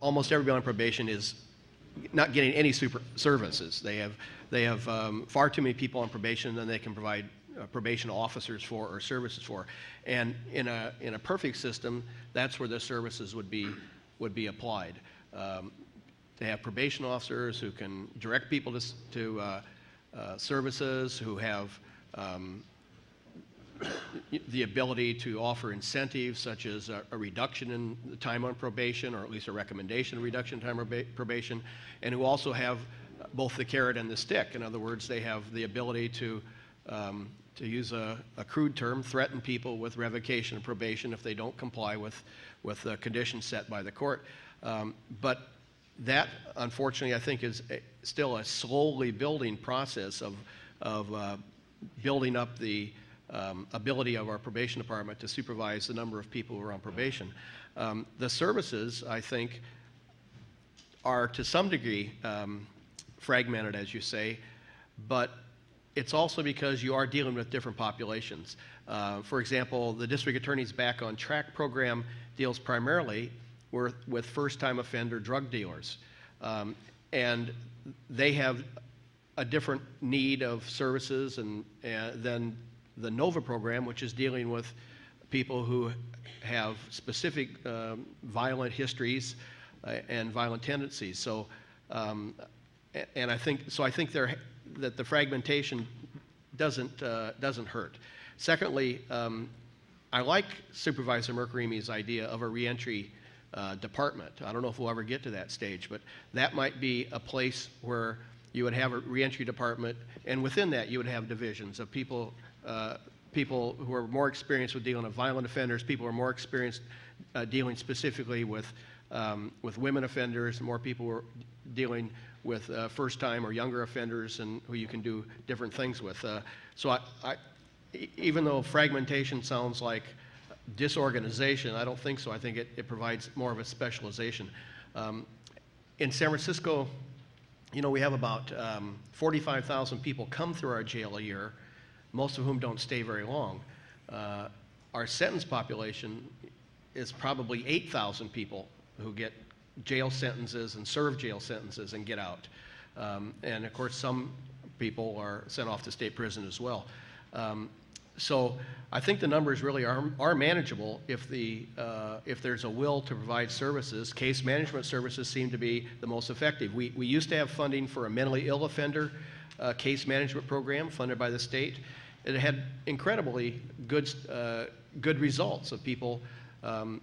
almost everybody on probation is not getting any services. They have far too many people on probation than they can provide probation officers for or services for. And in a perfect system, that's where the services would be applied. They have probation officers who can direct people to services, who have the ability to offer incentives such as a reduction in the time on probation, or at least a recommendation of reduction in time on probation, and who also have both the carrot and the stick. In other words, they have the ability to use a crude term, threaten people with revocation of probation if they don't comply with the conditions set by the court. But that, unfortunately, I think is still a slowly building process of building up the ability of our probation department to supervise the number of people who are on probation. The services, I think, are to some degree fragmented, as you say, but it's also because you are dealing with different populations. For example, the District Attorney's Back on Track program deals primarily with first-time offender drug dealers. And they have a different need of services than the NOVA program, which is dealing with people who have specific violent histories and violent tendencies. So, and I think that the fragmentation doesn't hurt. Secondly, I like Supervisor Mirkarimi's idea of a reentry department. I don't know if we'll ever get to that stage, but that might be a place where you would have a reentry department, and within that you would have divisions of people who are more experienced with dealing with violent offenders, people who are more experienced dealing specifically with women offenders, more people who are dealing with first-time or younger offenders, and who you can do different things with. So even though fragmentation sounds like disorganization, I don't think so. I think it provides more of a specialization. In San Francisco, you know, we have about 45,000 people come through our jail a year, most of whom don't stay very long. Our sentence population is probably 8,000 people who get jail sentences and serve jail sentences and get out. And of course, some people are sent off to state prison as well. So I think the numbers really are manageable if there's a will to provide services. Case management services seem to be the most effective. We used to have funding for a mentally ill offender case management program funded by the state. It had incredibly good results of people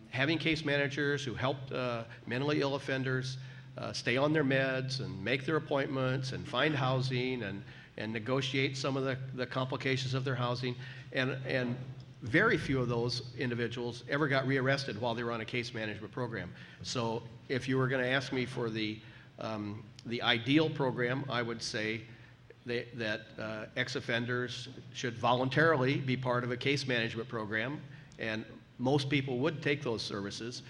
having case managers who helped mentally ill offenders stay on their meds and make their appointments and find housing and negotiate some of the complications of their housing. And very few of those individuals ever got rearrested while they were on a case management program. So if you were going to ask me for the ideal program, I would say that ex-offenders should voluntarily be part of a case management program, and most people would take those services.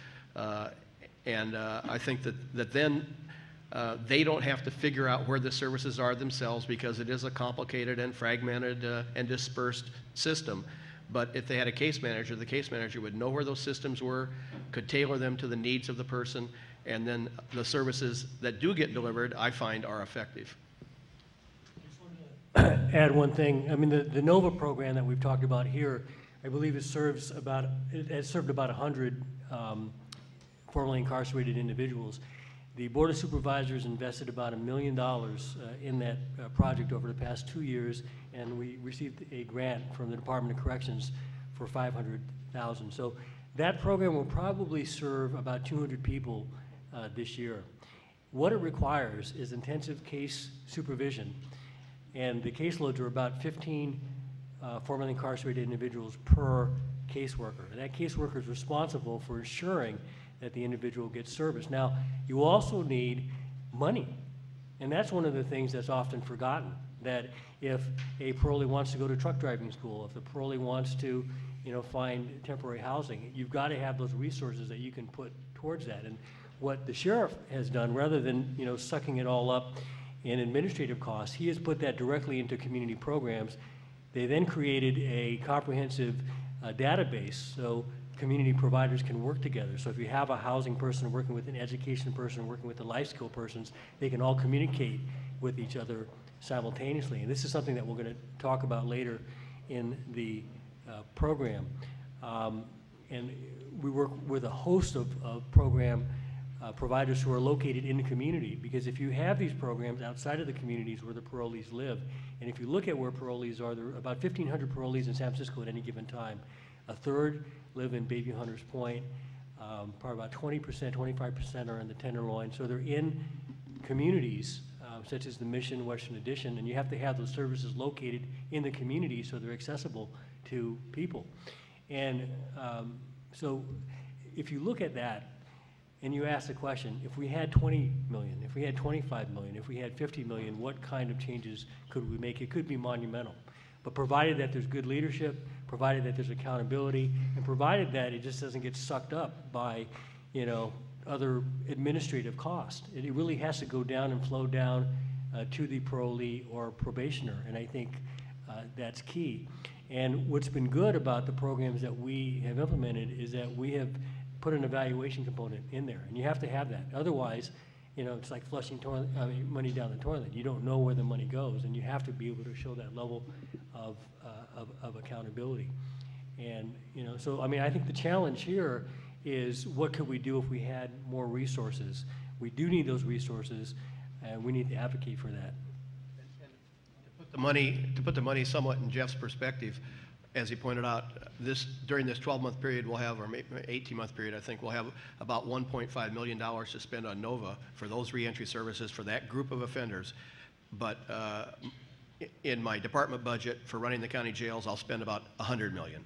And I think that then they don't have to figure out where the services are themselves, because it is a complicated and fragmented and dispersed system. But if they had a case manager, the case manager would know where those systems were, could tailor them to the needs of the person, and then the services that do get delivered, I find, are effective. I just want to add one thing. I mean, the NOVA program that we've talked about here, I believe it served about 100 formerly incarcerated individuals. The Board of Supervisors invested about $1 million in that project over the past 2 years, and we received a grant from the Department of Corrections for $500,000. So that program will probably serve about 200 people this year. What it requires is intensive case supervision, and the caseloads are about 15 formerly incarcerated individuals per caseworker. And that caseworker is responsible for ensuring that the individual gets service. Now, you also need money, and that's one of the things that's often forgotten, that if a parolee wants to go to truck driving school, if the parolee wants to, find temporary housing, you've got to have those resources that you can put towards that. And what the sheriff has done, rather than, sucking it all up in administrative costs, he has put that directly into community programs. They then created a comprehensive database. So community providers can work together. So if you have a housing person working with an education person, working with the life skill persons, they can all communicate with each other simultaneously. And this is something that we're going to talk about later in the program. And we work with a host of program providers who are located in the community, because if you have these programs outside of the communities where the parolees live, and if you look at where parolees are, there are about 1,500 parolees in San Francisco at any given time. A third live in Bayview Hunters Point, probably about 20%, 25% are in the Tenderloin. So they're in communities such as the Mission, Western Addition, and you have to have those services located in the community so they're accessible to people. And so if you look at that and you ask the question, if we had 20 million, if we had 25 million, if we had 50 million, what kind of changes could we make? It could be monumental. But provided that there's good leadership, provided that there's accountability, and provided that it just doesn't get sucked up by, you know, other administrative costs. It really has to go down and flow down to the parolee or probationer, and I think that's key. And what's been good about the programs that we have implemented is that we have put an evaluation component in there, and you have to have that. Otherwise, you know, it's like flushing money down the toilet. You don't know where the money goes, and you have to be able to show that level of accountability. And, you know, so, I mean, I think the challenge here is what could we do if we had more resources? We do need those resources, and we need to advocate for that. To put the money somewhat in Jeff's perspective, as he pointed out, during this 12-month period, we'll have, or 18-month period, I think, we'll have about $1.5 million to spend on NOVA for those reentry services for that group of offenders. But in my department budget for running the county jails, I'll spend about $100 million.